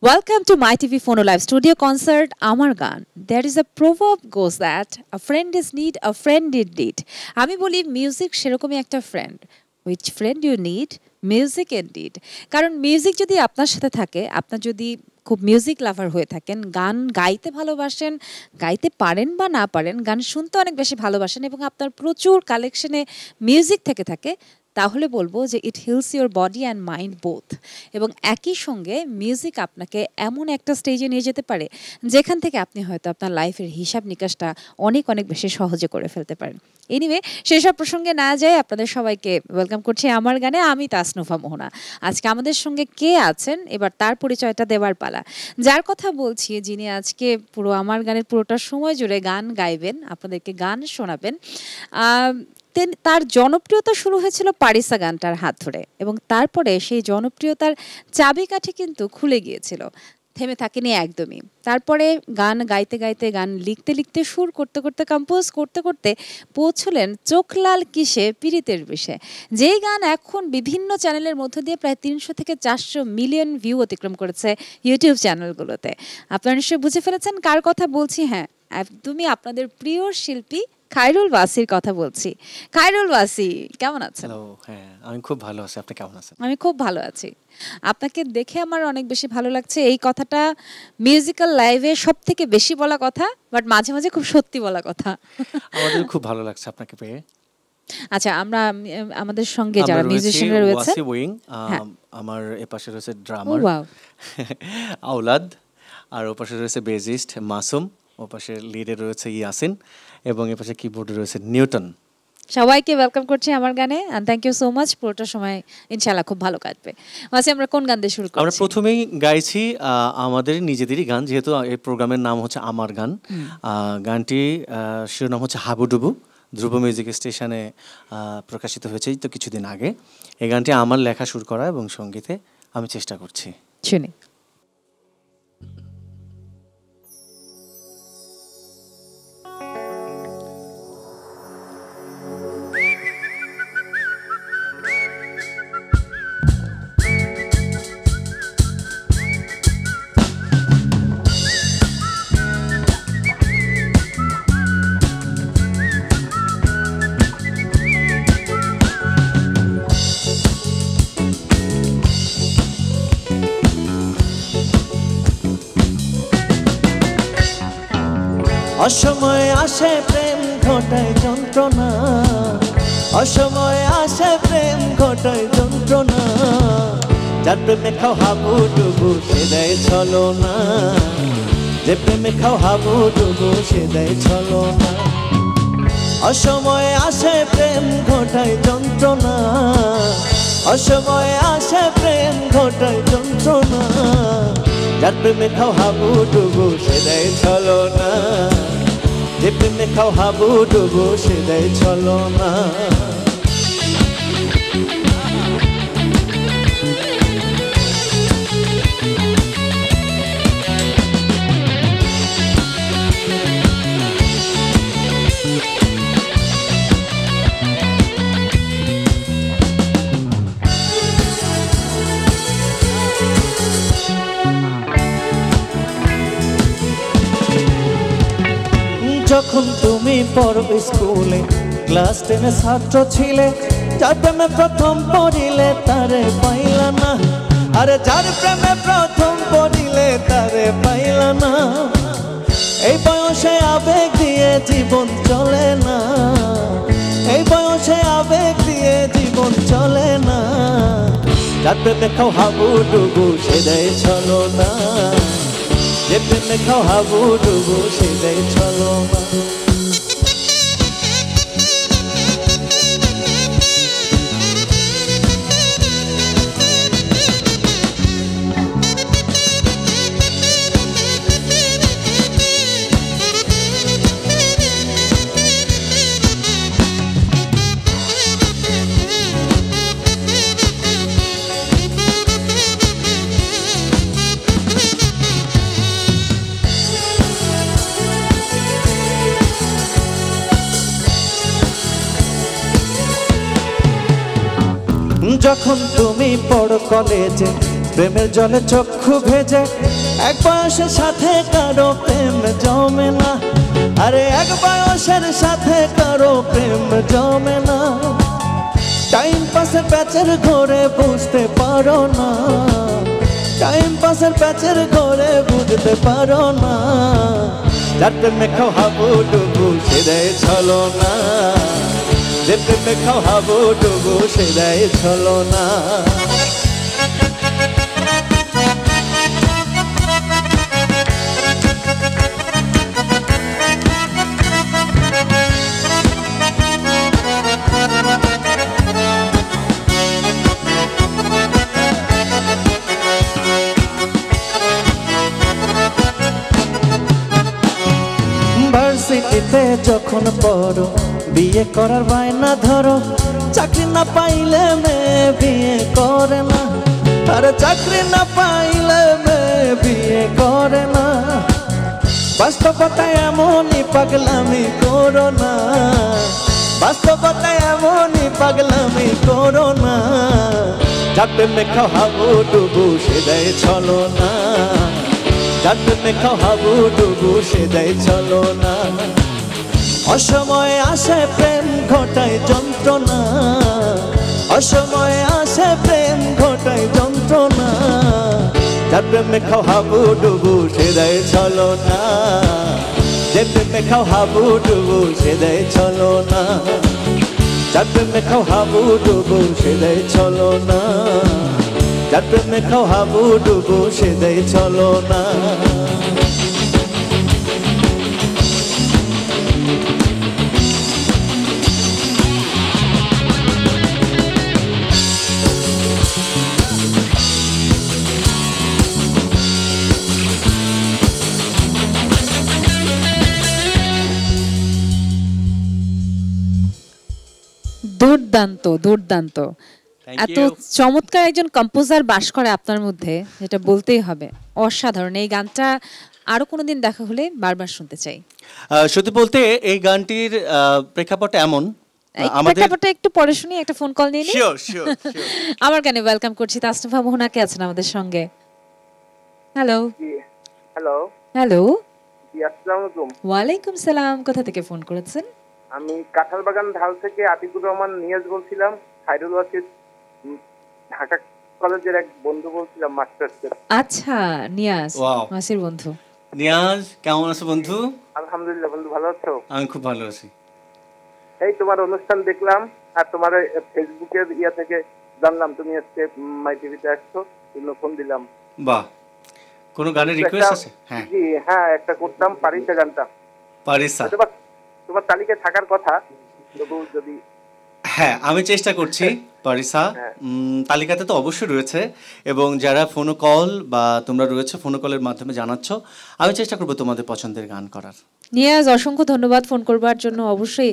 Welcome to My TV Phono Live Studio concert Amar Gan. There is a proverb goes that a friend is need, a friend indeed. আমি বলি music সেরকমই একটা friend. Which friend you need? Music indeed. কারণ music যদি আপনার সাথে থাকে, আপনার যদি খুব মিউজিক লাভার হয়ে থাকেন, গান গাইতে ভালোবাসেন, গাইতে পারেন বা না পারেন, গান শুনতে অনেক বেশি ভালোবাসেন এবং আপনার প্রচুর কালেকশনে মিউজিক থেকে থাকে, তাহলে বলবো যে it heals your body and mind both. এবং একই সঙ্গে মিউজিক আপনাকে এমন একটা স্টেজে নিয়ে যেতে পারে যেখান থেকে আপনি হয়তো আপনার লাইফের হিসাব নিকাশটা অনেক অনেক বেশি সহজে করে ফেলতে পারেন। এনিওয়ে, সেসব প্রসঙ্গে না যায় আপনাদের সবাইকে ওয়েলকাম করছি আমার গানে। আমি তাসনুফা মোহনা। আজকে আমাদের সঙ্গে কে আছেন এবার তার পরিচয়টা দেওয়ার পালা। যার কথা বলছি, যিনি আজকে পুরো আমার গানের পুরোটা সময় জুড়ে গান গাইবেন, আপনাদেরকে গান শোনাবেন। তার জনপ্রিয়তা শুরু হয়েছিল পারিসা গানটার হাত ধরে এবং তারপরে সেই জনপ্রিয়তার চাবিকাঠি কিন্তু খুলে গিয়েছিল, থেমে থাকেনি একদমই। তারপরে গান গাইতে গাইতে, গান লিখতে লিখতে, সুর করতে করতে, কম্পোজ করতে করতে পৌঁছলেন চোখ লাল কিসে পীড়িতের বিষে, যেই গান এখন বিভিন্ন চ্যানেলের মধ্য দিয়ে প্রায় 300 থেকে 400 মিলিয়ন ভিউ অতিক্রম করেছে ইউটিউব চ্যানেলগুলোতে। আপনারা নিশ্চয়ই বুঝে ফেলেছেন কার কথা বলছি। হ্যাঁ, একদমই আপনাদের প্রিয় শিল্পী খায়রুল ওয়াসির কথা বলছি। খায়রুল ওয়াসি, কেমন আছেন? হ্যালো, হ্যাঁ আমি খুব ভালো আছি। আপনি কেমন আছেন? আমি খুব ভালো আছি। আপনাকে দেখে আমার অনেক বেশি ভালো লাগছে। এই কথাটা মিউজিক্যাল লাইভে সবথেকে বেশি বলা কথা, বাট মাঝে মাঝে খুব সত্যি বলা কথা। আমাদের খুব ভালো লাগছে আপনাকে পেয়ে। আচ্ছা, আমরা আমাদের সঙ্গে যারা মিউজিশিয়ানরা রয়েছে, ওয়াসি উইং, আমার এপাশে রয়েছে ড্রামার আওলাদ, আর ওপাশে রয়েছে বেজিস্ট মাসুম, ওপাশে লিডে রয়েছে ইয়াসিন এবং এপাশে কিবোর্ডে রয়েছে নিউটন। সবাইকে ওয়েলকাম করছি আমার গানে। And thank you so much. পুরোটা সময় ইনশাআল্লাহ খুব ভালো কাটবে। ওয়াসি, আমরা কোন গান দিয়ে শুরু করছি? আমরা প্রথমেই গাইছি আমাদের নিজেদেরই গান, যেহেতু এই প্রোগ্রামের নাম হচ্ছে আমার গান। গানটি শিরোনাম হচ্ছে হাবুডুবু, ধ্রুব মিউজিক স্টেশনে প্রকাশিত হয়েছে তো কিছুদিন আগে। এই গানটি আমার লেখা সুর করা এবং সঙ্গীতে আমি চেষ্টা করছি। শুনি। অসময়ে আসে প্রেম ঘটায় যন্ত্রণা, অসময়ে আসে প্রেম ঘটায় যন্ত্রণা, যার প্রেমে খাও হাবুডুবু সে দেয় ছলনা, যে প্রেমে খাও হাবুডুবু সে দেয় ছলনা। অসময়ে আসে প্রেম ঘটায় যন্ত্রণা, অসময়ে আসে প্রেম ঘটায় যন্ত্রণা, যার প্রেমে খাও হাবুডুবু সে দেয় ছলনা, যে প্রেমে খাও হাবুডুবু সে দেয় ছলনা। যখন তুমি পড়বে স্কুলে, ক্লাস 10-এ ছাত্র ছিলে, যার প্রেমে প্রথম পড়িলে তারে পাইলা না, আরে যার প্রেমে প্রথম পড়িলে তারে পাইলা না। এই বয়সে আবেগ দিয়ে জীবন চলে না, এই বয়সে আবেগ দিয়ে জীবন চলে না, যার প্রেমে খাও হাবুডুবু সে দেয় ছলনা, যে প্রেমে খাও হাবুডুবু সে দেয় ছলনা। যখন তুমি পড়ো কলেজে, প্রেমের জলে চক্ষু ভেজে এক বয়সের সাথে কারো প্রেম জমে না, আরে এক বয়সের সাথে কারো প্রেম জমে না। টাইম পাসের প্যাচের ঘরে বুঝতে পারো না, টাইম পাসের প্যাচের ঘরে বুঝতে পারো না। যার প্রেমে খাও হাবুডুবু সে দেয় ছলনা, যে প্রেমে খাও হাবুডুবু সে দেয় ছলনা। ভার্সিটিতে যখন পড়ো বিয়ে করার বায়না ধরো, চাকরি না পাইলে মেয়ে বিয়ে করে না, আরে চাকরি না পাইলে মেয়ে বিয়ে করে না। বাস্তবতায় এমনই পাগলামি করো না, বাস্তবতায় এমনই পাগলামি করো না। যার প্রেমে খাও হাবুডুবু সে দেয় ছলনা, যার প্রেমে খাও হাবুডুবু সে দেয় ছলনা। অসময়ে আসে প্রেম ঘটায় যন্ত্রণা, অসময়ে আসে প্রেম ঘটায় যন্ত্রণা। যার প্রেমে খাও হাবুডুবু সে দেয় ছলনা, যে প্রেমে খাও হাবুডুবু সে দেয় ছলনা। যার প্রেমে খাও হাবুডুবু সে দেয় ছলনা, যার প্রেমে খাও হাবুডুবু সে দেয় ছলনা। দুর্দান্ত দুর্দান্ত। এত চমৎকার একজন কম্পোজার বাস করে আপনার মধ্যে, যেটা বলতেই হবে অসাধারণ। এই গানটা আরো কোনোদিন দেখা হলে বারবার শুনতে চাই। সত্যি বলতে এই গানটির প্রেক্ষাপট এমন, প্রেক্ষাপটটা একটু পরে শুনি, একটা ফোন কল নিয়ে নিই। Sure sure. আমার গানে ওয়েলকাম করছি তাসনিফা মোহনাকে, আছেন আমাদের সঙ্গে। হ্যালো হ্যালো হ্যালো, জি আসসালামু আলাইকুম। ওয়ালাইকুম সালাম। কোথা থেকে ফোন করেছেন? আমি কাঁঠালবাগান ঢাল থেকে আতিকুর রহমান নিয়াজ বলছিলাম। খায়রুল ওয়াসিদ ঢাকা কলেজের এক বন্ধু বলছিলাম, মাস্টার্স। আচ্ছা নিয়াজ, মাসির বন্ধু। নিয়াজ কেমন আছো বন্ধু? আলহামদুলিল্লাহ বন্ধু, ভালো আছো? আমি খুব ভালো আছি। এই তোমার অনুষ্ঠান দেখলাম আর তোমার ফেসবুকের ইয়া থেকে জানলাম তুমি আজকে মাই টিভিতে আসছো, জন্য ফোন দিলাম। বাহ, কোনো গানের রিকোয়েস্ট আছে? হ্যাঁ জি হ্যাঁ, একটা করতাম পারিসা গানটা। পারিসা তোমার তালিকায় থাকার কথা, যদি। হ্যাঁ আমি চেষ্টা করছি পারিসা, তালিকাতে তো অবশ্যই রয়েছে, এবং যারা ফোন কল বা তোমরা রয়েছে ফোন কলের মাধ্যমে জানাচ্ছ, আমি চেষ্টা করবো তোমাদের পছন্দের গান করার। নিয়াজ অসংখ্য ধন্যবাদ ফোন করবার জন্য। অবশ্যই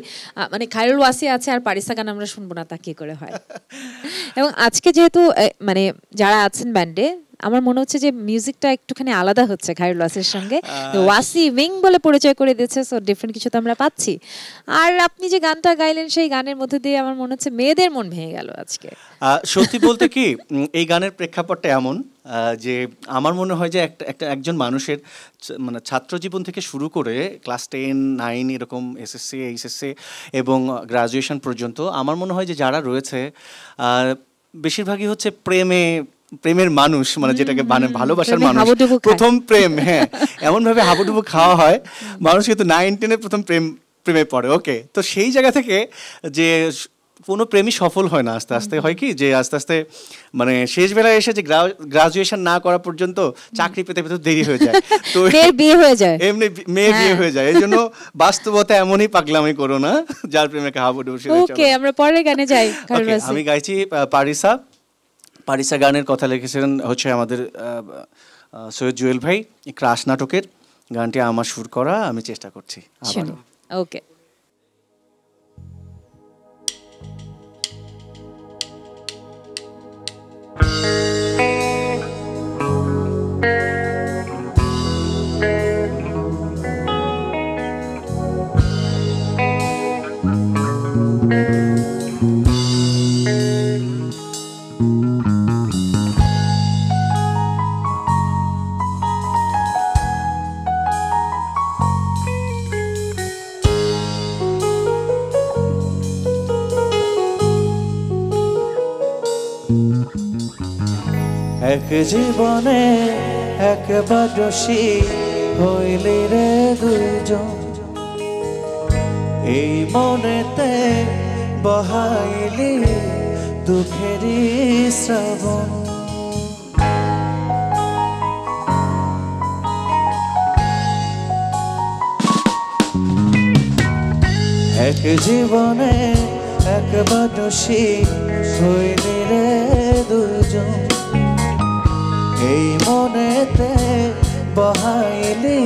মানে খায়রুল ওয়াসি আছে আর পারিসা গান আমরা শুনবো না, তা কি করে হয়। এবং আজকে যেহেতু মানে যারা আছেন ব্যান্ডে, আমার মনে হচ্ছে যে মিউজিকটা একটুখানি আলাদা হচ্ছে খায়রুল ওয়াসির সঙ্গে। ওয়াসি উইং বলে পরিচয় করে দিয়েছে, সো ডিফারেন্ট কিছু তো আমরা পাচ্ছি। আর আপনি যে গানটা গাইলেন সেই গানের মধ্যে দিয়ে আমার মনে হচ্ছে মেয়েদের মন ভেঙে গেল আজকে। সত্যি বলতে কি এই গানের প্রেক্ষাপটটা এমন যে আমার মনে হয় যে একজন মানুষের মানে ছাত্র জীবন থেকে শুরু করে ক্লাস 10, 9 এরকম এসএসসি, এইচএসসি এবং গ্রাজুয়েশন পর্যন্ত আমার মনে হয় যে যারা রয়েছে বেশিরভাগই হচ্ছে প্রেমের মানুষ, মানে যেটাকে ভালোবাসার মানুষ, প্রথম প্রেম। হ্যাঁ এমনভাবে হাবুডুবু খাওয়া হয় মানুষ, কিন্তু 9-10 প্রথম প্রেমে পড়ে। ওকে, তো সেই জায়গা থেকে যে কোনো প্রেমই সফল হয় না, আস্তে আস্তে হয় কি যে আস্তে আস্তে মানে শেষ বেলায় এসে যে গ্রাজুয়েশন না করা পর্যন্ত চাকরি পেতে পেতে দেরি হয়ে যায়, তো বিয়ে হয়ে যায়, এমনি মেয়ে বিয়ে হয়ে যায়। এই জন্য বাস্তবতা এমনই পাগলামি করো না, যার প্রেমে হাবুডুবু। ওকে, আমরা পরের গানে যাই। আমি গাইছি পারিসা গানের কথা লিখেছিলেন হচ্ছে আমাদের সৈয়দ জুয়েল ভাই। ক্রাশ নাটকের গানটি আমার সুর করা, আমি চেষ্টা করছি। ওকে। এক জীবনে একবার দোষী হইলি রে দুইজন, এই মনেতে বহাইলি দুঃখেরই শ্রাবণ। এক জীবনে একবার দোষী হইলি রে দুজন, এই মনেতে বহাইলি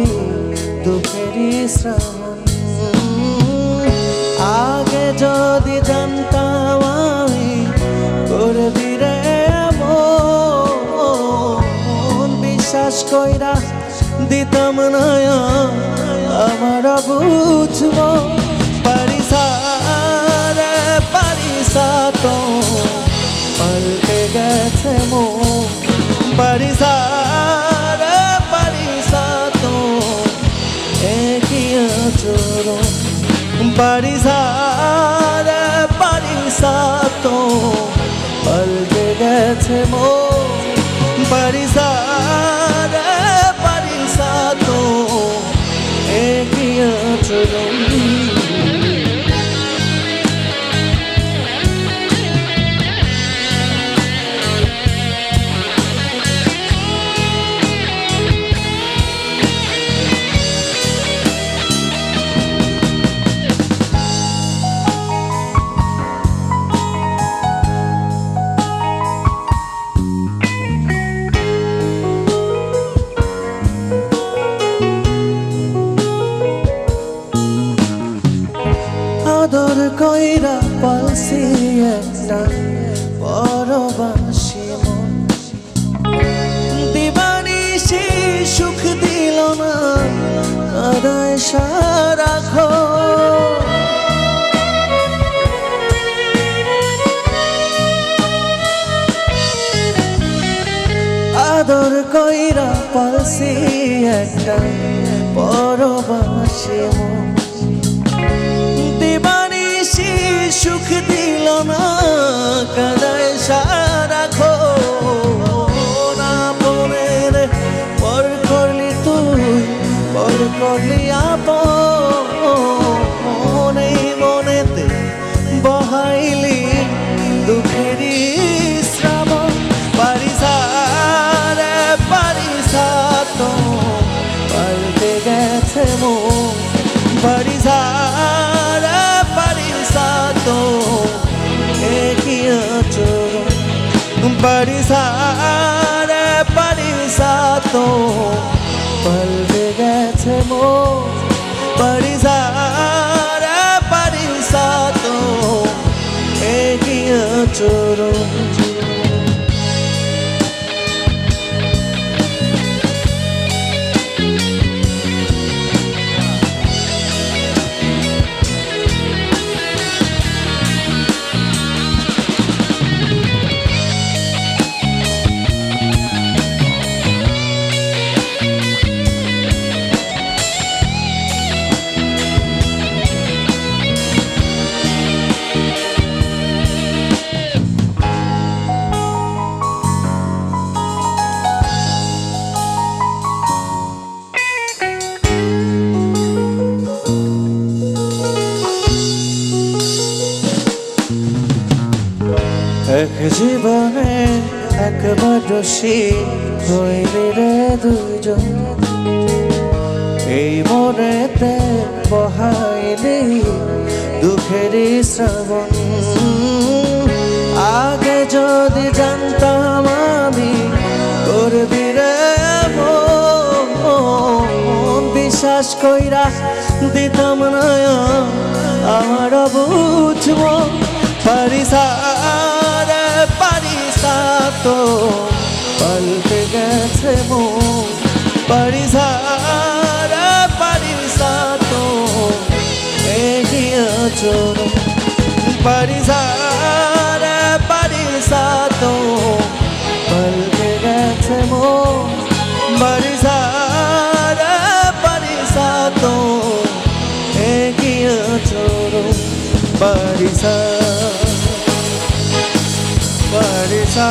দুঃখেরই শ্রাবণ। আগে যদি জানতাম আমি করবি রে এমন, বিশ্বাস কইরা দিতাম না আমার বুঝব। পারিসা রে পারিসা তো পাল্টে গেছে মন, পারিসা রে পারিসা তো একই আচরণ, পারিসা রে পারিসা তো পাল্টে গেছে মন, পারিসা রে পারিসা তো একই আচরণ। আদর কইরা পালছি একটা পরবাসী মন, দিবানিশি সুখ দিল না কাদায় সারাক্ষণ। আদর কইরা পালছি একটা পরবাসী মন, দিবানিশি সুখ দিল না কাদায় সারাক্ষণ। আপনের পর করলি তুই, পর করলি আপন, এই মনেতে বহাইলি দুঃখেরই শ্রাবণ। পারিসা রে পারিসা তো পাল্টে গেছে মন, পারিসা রে পারিসা তো একই আচরণ, পারিসা রে পারিসা তো পাল্টে গেছে মন, পারিসা রে পারিসা তো একই আচরণ। এক জীবনে একবার দোষী হইলি রে দুইজন, এই মনেতে বহাইলি দুঃখেরই শ্রাবণ। আগে যদি জানতাম আমি করবি রে এমন, বিশ্বাস কইরা দিতাম না আমার বুঝব। পারিসা রে পারিসা তো পাল্টে গেছে মন, পারিসা রে পারিসা তো একই আচরণ, পারিসা রে পারিসা তো পাল্টে গেছে মন, পারিসা রে পারিসা তো একই আচরণ, পারিসা পারিসা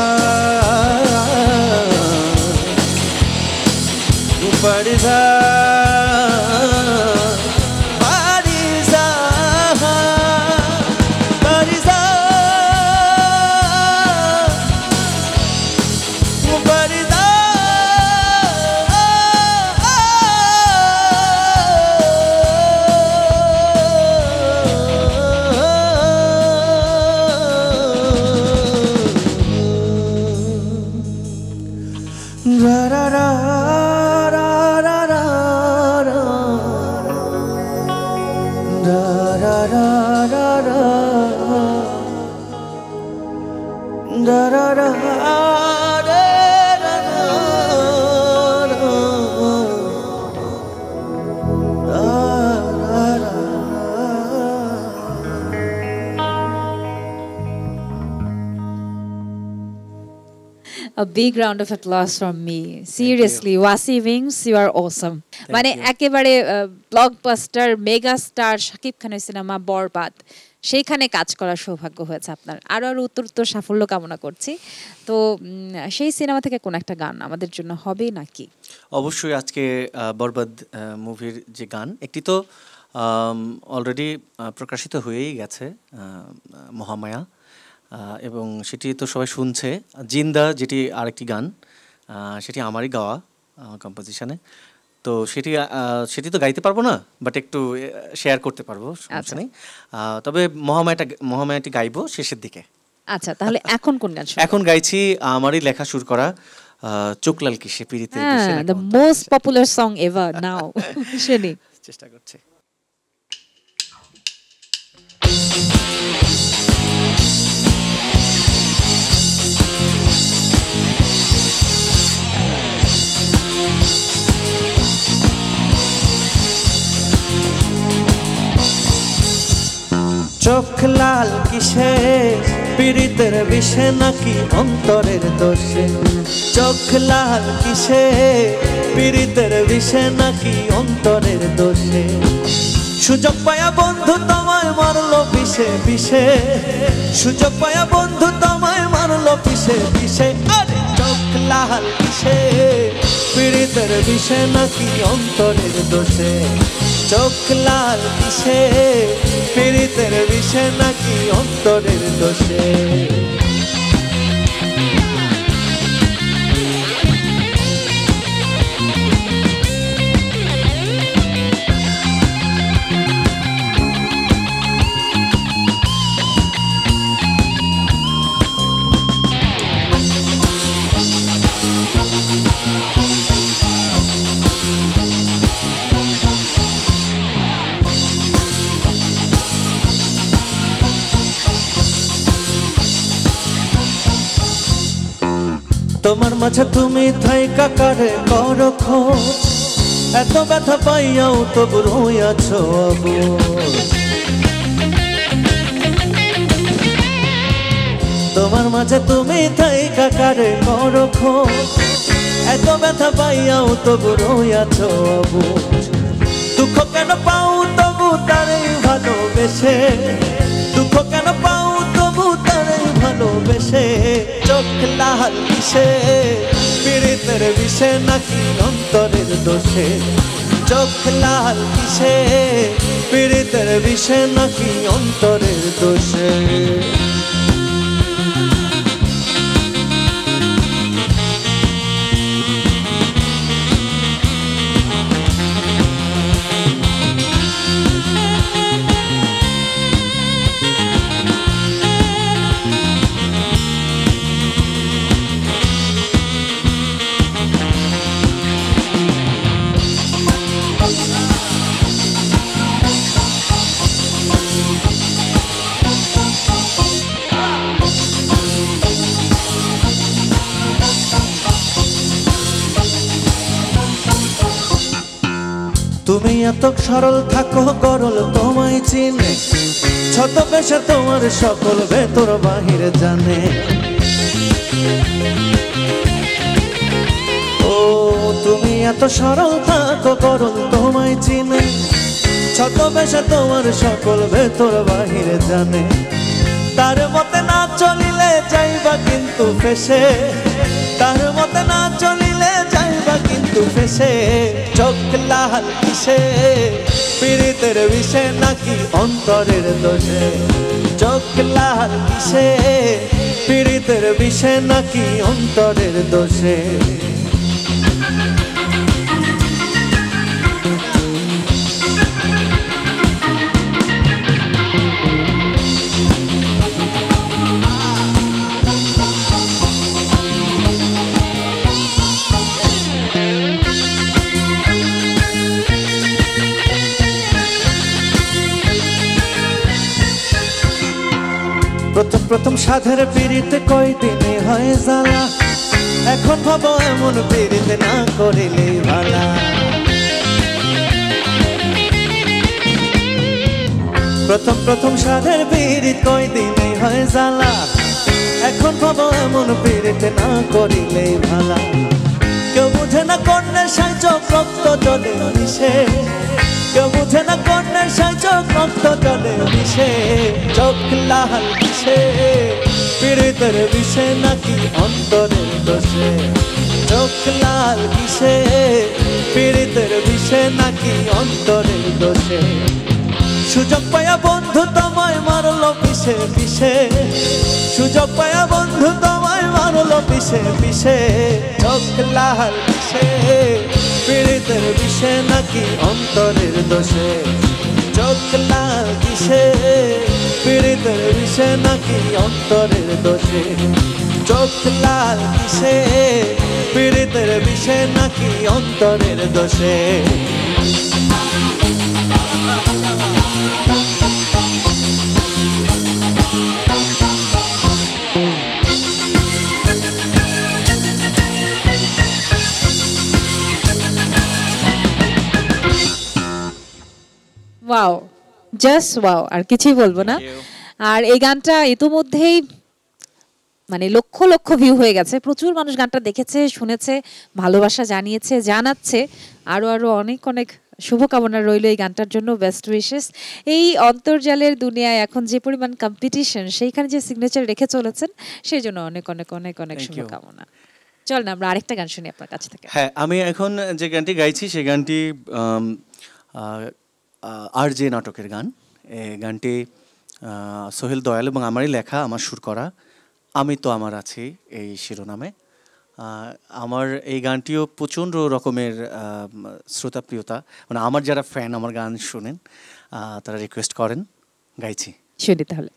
Da da da da da A big round of applause from me. Seriously, Wasi Wings, you are awesome. মানে একেবারে ব্লকবাস্টার মেগা স্টার শাকিব খানের সিনেমা বরবাদ সেইখানে কাজ করার সৌভাগ্য হয়েছে আপনার। আরো উত্তরোত্তর সাফল্য কামনা করছি। তো সেই সিনেমা থেকে কোন একটা গান আমাদের জন্য হবে নাকি? অবশ্যই আজকে বরবাদ মুভির যে গান, একটি তো অলরেডি প্রকাশিত হয়েই গেছে, মহামায়া, এবং সেটি তো সবাই শুনছে। জিন্দা যেটি আরেকটি গান, সেটি আমারই গাওয়া কম্পোজিশনে। তো সেটি তো গাইতে পারবো না, বাট একটু শেয়ার করতে পারবো, সমস্যা নেই। তবে মহামায়াটি গাইবো শেষের দিকে। আচ্ছা, তাহলে এখন কোন গান? এখন গাইছি আমারই লেখা সুর করা চোখলাল কিসে পিরিতে, the most popular song ever now. শুনি, চেষ্টা করছি। চোখ লাল কিসে পীড়িতের বিষে নাকি অন্তরের দোষে? চোখ লাল কিসে পীড়িতের বিষে নাকি অন্তরের দোষে? সুযোগ পায়া বন্ধু তোমায় মারলো বিষে বিষে, সুযোগ পায়া বন্ধু তোমায় মারলো বিষে বিষে। আরে চোখ লাল কিসে পীড়িতের বিষে নাকি অন্তরের দোষে? চোখ লাল কিসে পীড়িতের বিষে নাকি অন্তরের দোষে? তোমার মাঝে তুমি থাইকা কারে করো খোঁজ, এত ব্যথা পাইয়াও তবু রইয়াছ অবুঝ। তোমার মাঝে তুমি থাইকা কারে করো খোঁজ, এত ব্যথা পাইয়াও তবু রইয়াছ অবুঝ। দুঃখ কেন পাও তবু তারে ভালোবেসে, দুঃখ কেন পাও তবু তারে ভালোবেসে। চোখ লাল কিসে পীড়িতের বিষে নাকি অন্তরের দোষে? চোখ লাল কিসে পীড়িতের বিষে নাকি অন্তরের দোষে? তুমি এত সরল থাকো গরল তোমায় চিনে, ছদ্মবেশে তোমার সকল ভেতর বাহির জানে। ও তুমি এত সরল থাকো গরল তোমায় চিনে, ছদ্মবেশে তোমার সকল ভেতর বাহির জানে। তার মতে না চলিলে যাইবা কিন্তু ফেসে, তার মতে না চলিলে যাইবা কিন্তু ফেসে। চোখ লাল কিসে পীড়িতের বিষে নাকি অন্তরের দোষে? চোখ লাল কিসে পীড়িতের বিষে নাকি অন্তরের দোষে? প্রথম প্রথম সাধের পিড়িতে কয়দিনে হয় জ্বালা, এখন ভাবো এমন পিড়িতে না করিলে ভালা। প্রথম সাধের পিড়িত কয়দিনে হয় জ্বালা, এখন ভাবো এমন পিড়িতে না করিলে ভালা। কেউ বুঝে না কন্যার সাইচক রক্ত জলে মিশে, কেউ বুঝে না কন্যার সাইচক রক্ত জলে মিশে। চোখ লাল কিসে পীড়িতের বিষে নাকি অন্তরের দোষে, চোখ লাল কিসে পীড়িতের বিষে নাকি অন্তরের দোষে। সুযোগ পায়া বন্ধু তোমায় মারলো পিছে পিছে, সুযোগ পায়া বন্ধু তোমায় মারলো পিছে পিছে। চোখ লাল কিসে পীড়িতের বিষে নাকি অন্তরের দোষে, চোখ লাল কিসে পীড়িতের বিষে নাকি অন্তরের দোষে। চোখ লাল কিসে পীড়িতের বিষে নাকি অন্তরের দোষে। ওয়াও, জাস্ট ওয়াও, আর কিছুই বলবো না। আর এই গানটা ইতোমধ্যেই মানে লক্ষ লক্ষ ভিউ হয়ে গেছে, প্রচুর মানুষ গানটা দেখেছে, শুনেছে, ভালোবাসা জানিয়েছে, জানাচ্ছে। আরো আরো অনেক অনেক শুভকামনা রইল এই গানটার জন্য, বেস্ট উইশেস। এই অন্তর্জালের দুনিয়ায় এখন যে পরিমাণ কম্পিটিশন, সেইখানে যে সিগনেচার রেখে চলেছেন, সেই জন্য অনেক অনেক অনেক অনেক শুভকামনা। চল না আমরা আরেকটা গান শুনি আপনার কাছ থেকে। হ্যাঁ, আমি এখন যে গানটি গাইছি সেই গানটি আর যে নাটকের গান। এই গানটি সোহেল দয়াল এবং আমারই লেখা, আমার সুর করা। আমি তো আমার আছি এই শিরোনামে। আমার এই গানটিও প্রচণ্ড রকমের শ্রোতাপ্রিয়তা, মানে আমার যারা ফ্যান, আমার গান শোনেন, তারা রিকোয়েস্ট করেন, গাইছি। শুনি তাহলে।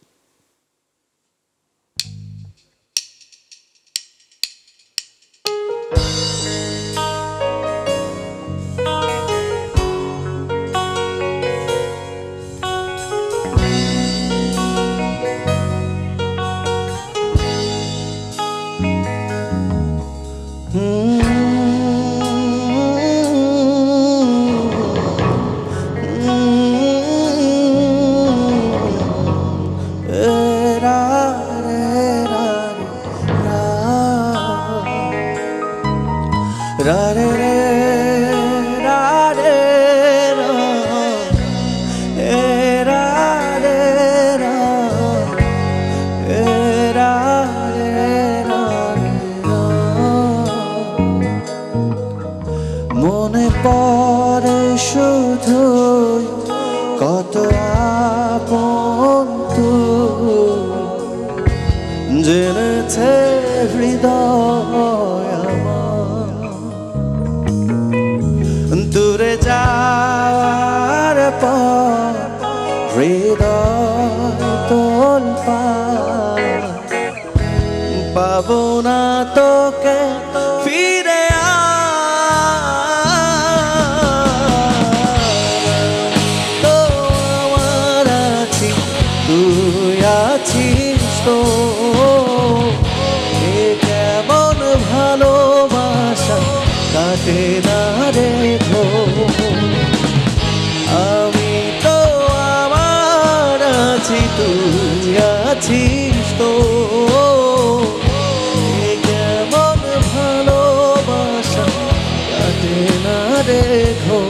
মনে পড়ে শুধু কত আপন জেনেছে হৃদয় দূরে যাওয়ার পর হৃদয় তোলপা পাবো না তোকে ফিরে তো আমার আছি তুই আছিস তো এ কেমন ভালোবাসা কাটে না রে গো আমি তো আমার আছি তুই আছিস তো এ কেমন ভালোবাসা কাটে না রে ঘোর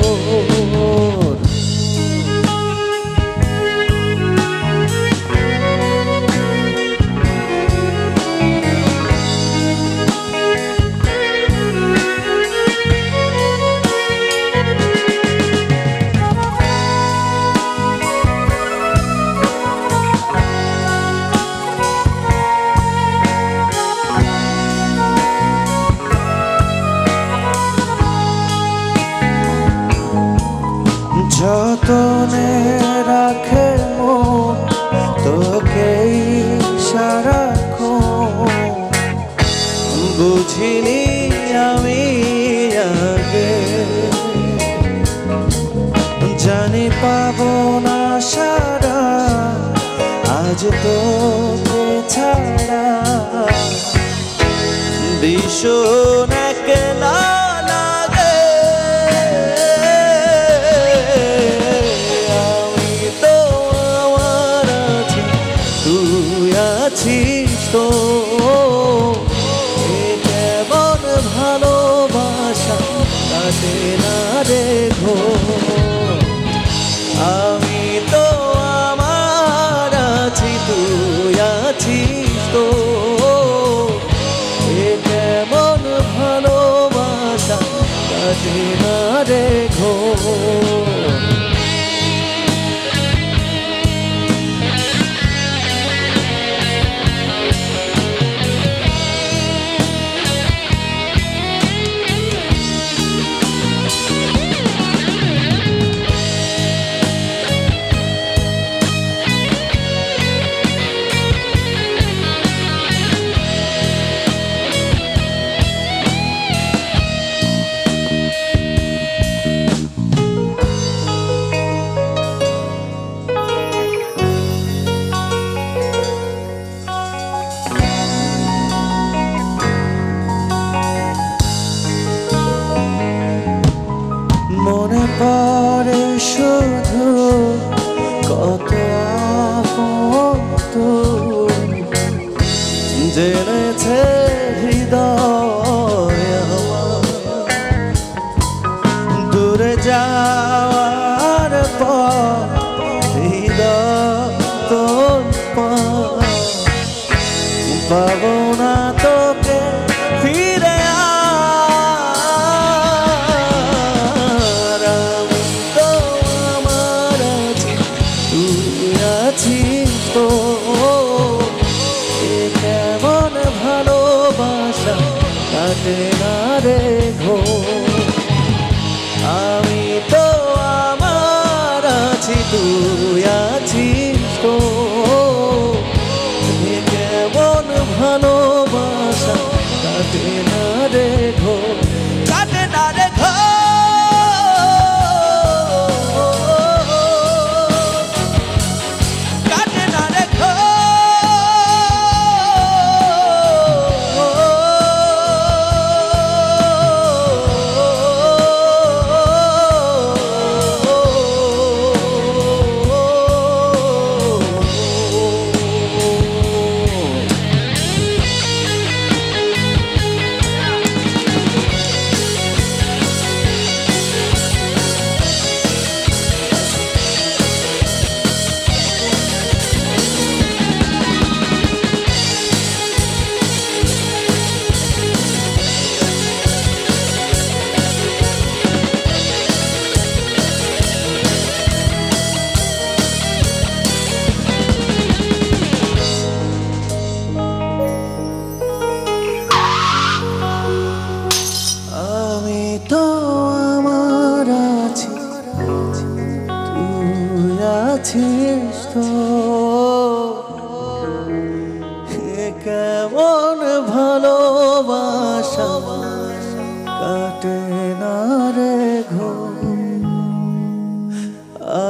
যতনে রাখে মন তোকেই সারাক্ষণ বুঝিনি আমি আগে জানি পাবো না সারা আজ তোকে ভীষণ একলা লাগে আমি তো আমার আছি তুই আছিস তো এ কেমন ভালোবাসা কাটে না রে ঘো আমি তো আমার আছি তুই আছিস তো এ কেমন ভালোবাসা কাটে না রে ঘো মনে পড়ে শুধু কত আপন জেনেছে হৃদয় আমার দূরে যাওয়ার পর হৃদয় তোর পাবো না তোকে ফিরে তো এ কেমন ভালোবাসা কাটে না রে ঘো আমি তো আমার আছি তুই আছিস তো এ কেমন ভালোবাসা কাটে না রে ঘো কাটে না রে ঘো কেমন ভালোবাসা কাটে না রে ঘো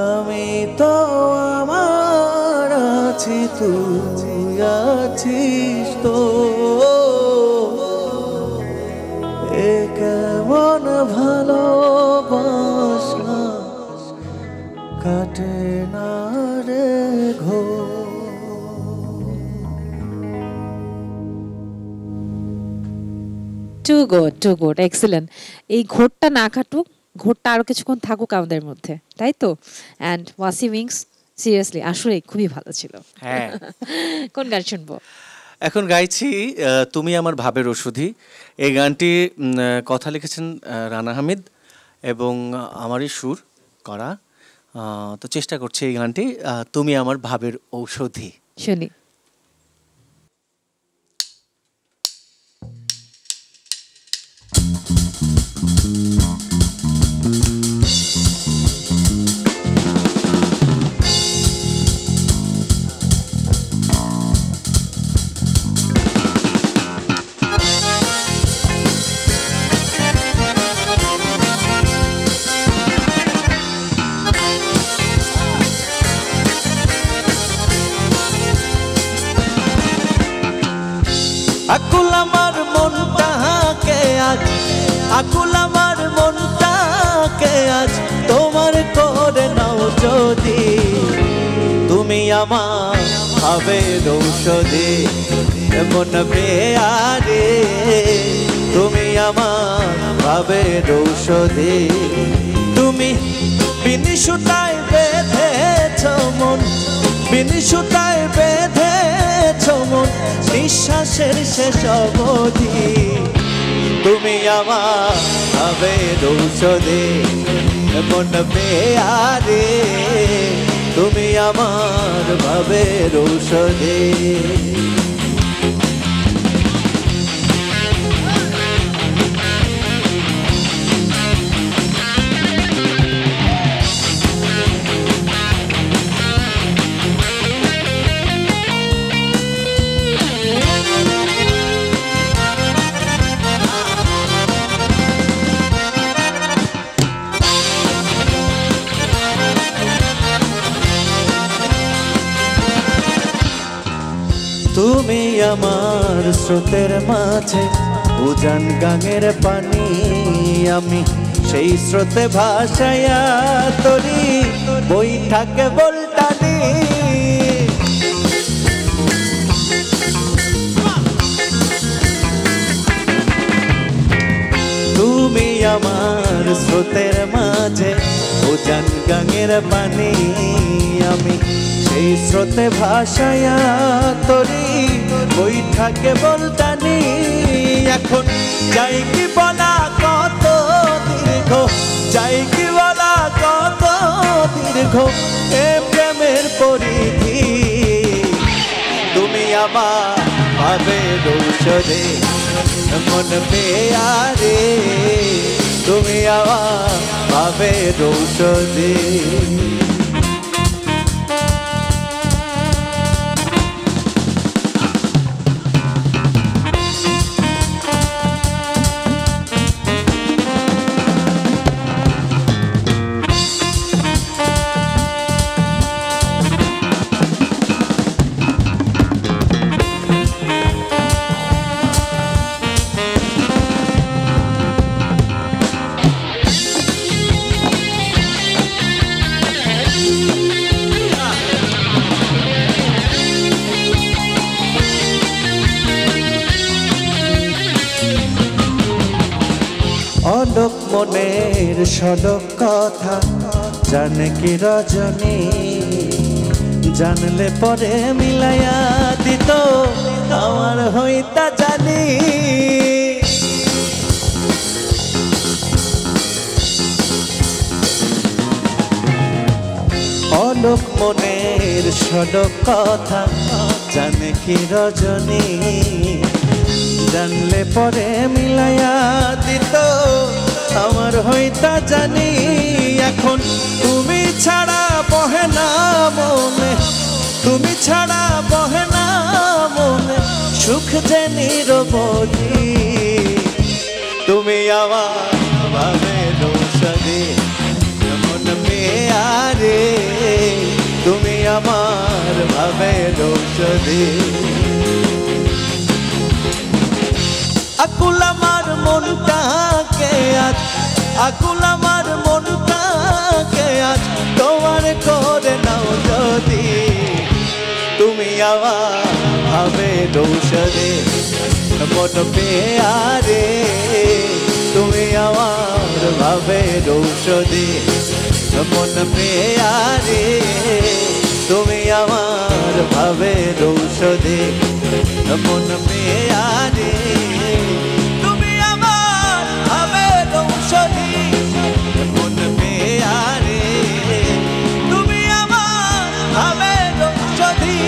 আমি তো আমার আছি তুই আছিস তো এ কেমন ভালোবাসা কাটে না রে ঘো টু গুড এক্সেলেন্ট এই ঘোরটা না কাটুক ঘোরটা আরো কিছুক্ষণ থাকুক আমাদের মধ্যে তাই তো অ্যান্ড ওয়াসি উইংস সিরিয়াসলি আসলে খুবই ভালো ছিল হ্যাঁ কোন গান শুনবো এখন গাইছি তুমি আমার ভাবের ওষুধি এই গানটি কথা লিখেছেন রানা হামিদ এবং আমারই সুর করা তো চেষ্টা করছি এই গানটি তুমি আমার ভাবের ঔষধি শুনি আকুল আমার মনটাকে আজ, আকুল আমার মনটাকে আজ তোমার করে নাও যদি, তুমি আমার ভাবের ঔষধে মন পেয়ারে, তুমি আমার ভাবের ঔষধে। তুমি বিনি সুতায় বেঁধেছ মন, বিনি সুতায় বেঁধেছ মন নিঃশ্বাসের শেষ অবধি, তুমি আমার ভাবের ঔষধে মন পেয়ারে, তুমি আমার ভাবের ঔষধে। তুমি আমার স্রোতের মাঝে উজান গাঙের পানি, আমি সেই স্রোতে ভাসাইয়া তরি বৈঠাকে বলটানি। তুমি আমার স্রোতের মাঝে উজান গাঙের পানি, আমি সেই স্রোতে ভাসাইয়া তরি বৈঠাকে বলটানি। এখন যাই কি বলা কত দীর্ঘ, যাই কি বলা কত দীর্ঘ এ প্রেমের পরিধি, তুমি আমার ভাবের ঔষধে মন পেয়ারে, তুমি আমার ভাবের ঔষধে। অলোক মনের সলোক কথা জানে কি রজনী, জানলে পরে মিলাইয়া দিত আমার হইতা জানি। অলোক মনের সলোক কথা জানে কি রজনী, জানলে পরে মিলাইয়া দিত আমার হইতা জানি। এখন তুমি ছাড়া বহে না মনে, তুমি ছাড়া বহে না মনে সুখ যে নিরবধি, তুমি আমার ভাবের ঔষধে মন পেয়ারে, তুমি আমার ভাবের ঔষধে। আকুল আমার মনটাকে আজ, আকুল আমার মনটাকে আজ তোমার করে নাও যদি, তুমি আমার ভাবের ঔষধে মন পেয়ারে, তুমি আমার ভাবের ঔষধে মন পেয়ারে, তুমি আমার ভাবের ঔষধে মন পেয়ারে, তুমি আমার ভাবের ঔষধে মন পেয়ারে, তুমি আমার ভাবের ঔষধে।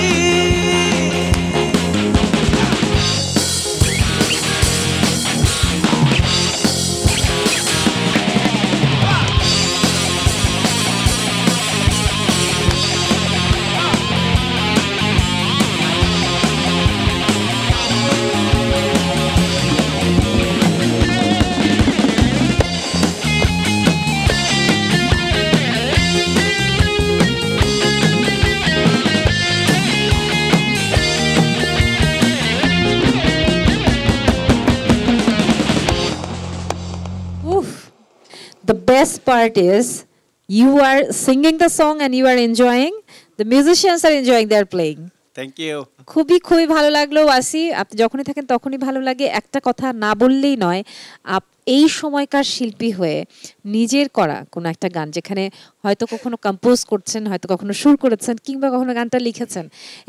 best part is you are singing the song and you are enjoying. The musicians are enjoying their playing. Thank you. খুবই খুবই ভালো লাগলো ওয়াসি, আপনি যখনই থাকেন তখনই ভালো লাগে। একটা কথা না বললেই নয়, এই সময়কার শিল্পী হয়ে নিজের করা কোনো একটা গান, যেখানে হয়তো কখনো কম্পোজ করছেন, হয়তো কখনো সুর করেছেন, কিংবা কখনো গানটা লিখেছেন,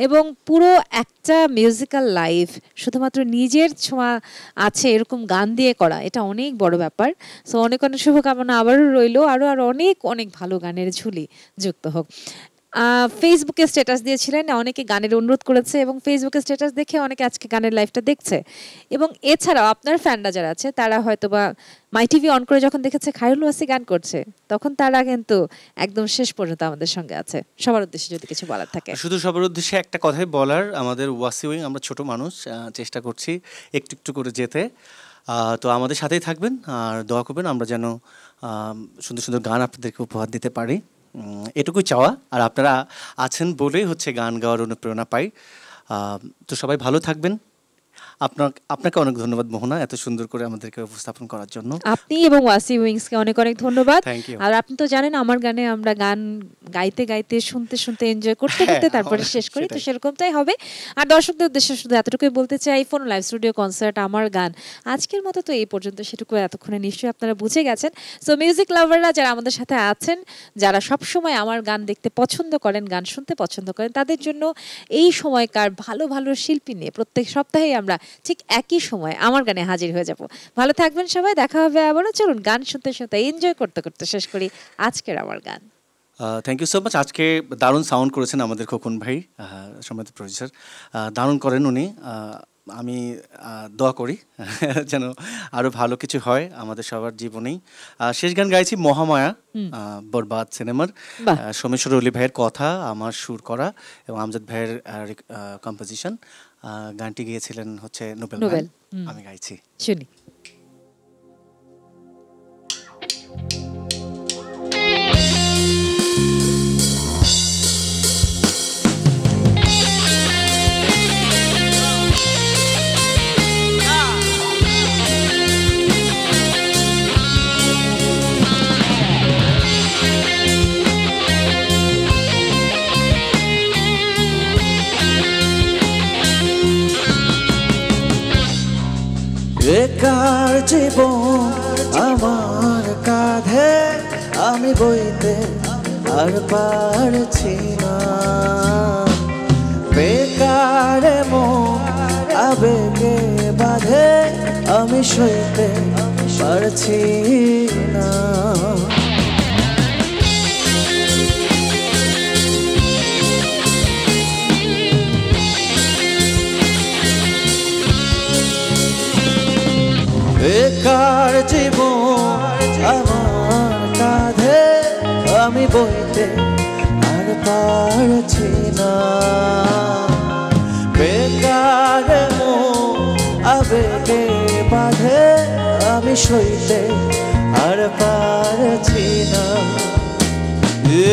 এবং পুরো একটা মিউজিক্যাল লাইফ শুধুমাত্র নিজের ছোঁয়া আছে এরকম গান দিয়ে করা, এটা অনেক বড় ব্যাপার। সো অনেক অনেক শুভকামনা আবারও রইলো, আরও আরও অনেক অনেক ভালো গানের ঝুলি যুক্ত হোক। ফেসবুকে স্ট্যাটাস দিয়েছিলেন, অনেকে গানের অনুরোধ করেছে এবং ফেসবুকে স্ট্যাটাস দেখে অনেকে আজকে গানের লাইভটা দেখছে। এবং এছাড়াও আপনার ফ্যানরা যারা আছে তারা হয়তো বা মাই টিভি অন করে যখন দেখেছে খায়রুল ওয়াসি গান করছে, তখন তারা কিন্তু একদম শেষ পর্যন্ত আমাদের সঙ্গে আছে। সবার উদ্দেশ্যে যদি কিছু বলার থাকে। শুধু সবার উদ্দেশ্যে একটা কথাই বলার, আমাদের ওয়াসি উইং আমরা ছোট মানুষ, চেষ্টা করছি একটু একটু করে যেতে। তো আমাদের সাথেই থাকবেন আর দোয়া করবেন আমরা যেন সুন্দর সুন্দর গান আপনাদেরকে উপহার দিতে পারি, এটুকুই চাওয়া। আর আপনারা আছেন বলেই হচ্ছে গান গাওয়ার অনুপ্রেরণা পাই। তো সবাই ভালো থাকবেন। আপনাকে অনেক ধন্যবাদ মোহনা, এত সুন্দর করে আমাদেরকে উপস্থাপন করার জন্য। আপনি এবং ওয়াসি উইংসকে অনেক অনেক ধন্যবাদ। আর আপনি তো জানেন আমার গানে আমরা গান গাইতে গাইতে শুনতে শুনতে এনজয় করতে করতে তারপরে শেষ করি, তো সেরকমটাই হবে। আর দর্শকদের উদ্দেশ্যে শুধু এতটুকুই বলতে চাই, ফোন লাইভ স্টুডিও কনসার্ট আমার গান আজকের মতো তো এই পর্যন্ত, সেটুকু এতক্ষণে নিশ্চয়ই আপনারা বুঝে গেছেন। সো মিউজিক লাভাররা যারা আমাদের সাথে আছেন, যারা সবসময় আমার গান দেখতে পছন্দ করেন, গান শুনতে পছন্দ করেন, তাদের জন্য এই সময়কার ভালো ভালো শিল্পী নিয়ে প্রত্যেক সপ্তাহেই আমরা ঠিক একই সময় আমার গানে হাজির হয়ে যাব। ভালো থাকবেন সবাই, দেখা হবে আবারও। চলুন গান শুনতে শুনতে এনজয় করতে করতে শেষ করি আজকের আমার গান। Thank you so much. আজকে দারুণ সাউন্ড করেছেন আমাদের খোকন ভাই, সম্মানিত প্রডিউসার, দারুণ করেন উনি। আমি দোয়া করি যেন আরও ভালো কিছু হয় আমাদের সবার জীবনেই। শেষ গান গাইছি মহামায়া, বরবাদ সিনেমার, সোমেশ্বর অলি ভাইয়ের কথা, আমার সুর করা এবং আমজাদ ভাইয়ের কম্পোজিশন। গানটি গিয়েছিলেন হচ্ছে নোবেল, আমি গাইছি, শুনি। বেকার জীবন আমার কাঁধে, আমি বইতে আর পারছি না। বেকার মন আবেগে বাঁধে, আমি সইতে পারছি না। বেকার জীবন আমার কাঁধে, আমি বইতে আর পারছি না। বেকার মন আবেগে বাঁধে, আমি সইতে আর পারছি না।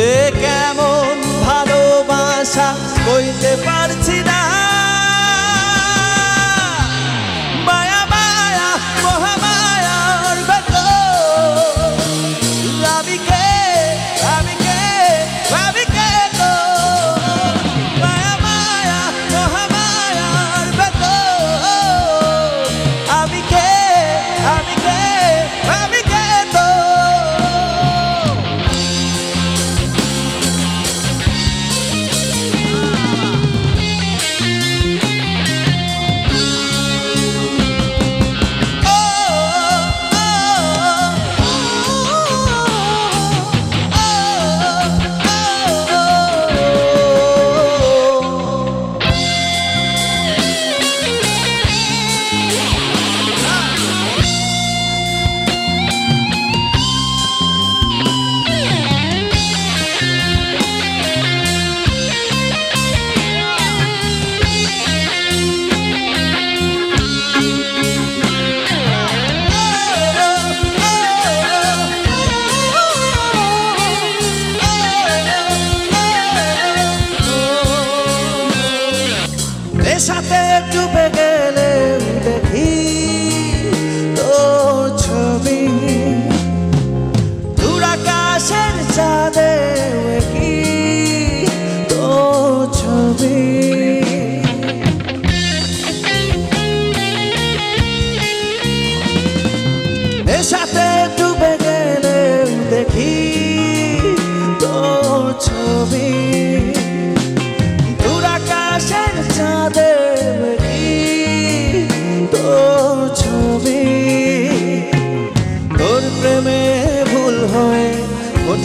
এ কেমন ভালোবাসা কইতে পারছি না।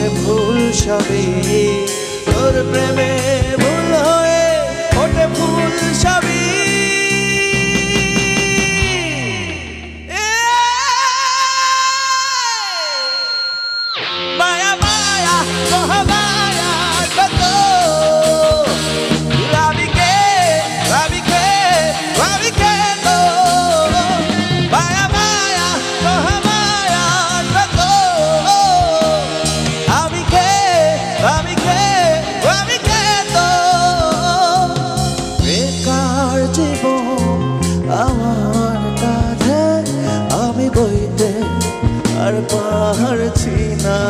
ওঠে ফুল সবই, তোর প্রেমে ভুল হয়ে ওঠে ফুল সবই। মায়া মায়া মহামায়া কত, রাবিকে রাবিকে রাবিকে তো, মায়া মায়া মহামায়া কত, রাবিকে রাবিকে রাবিকে তো। বেকার জীবন আমার কাঁধে আমি বইতে আর পারছি না,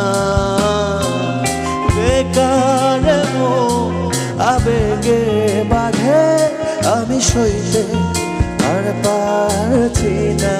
বেকার মন আবেগে বাঁধে আমি সইতে আর পারছি না।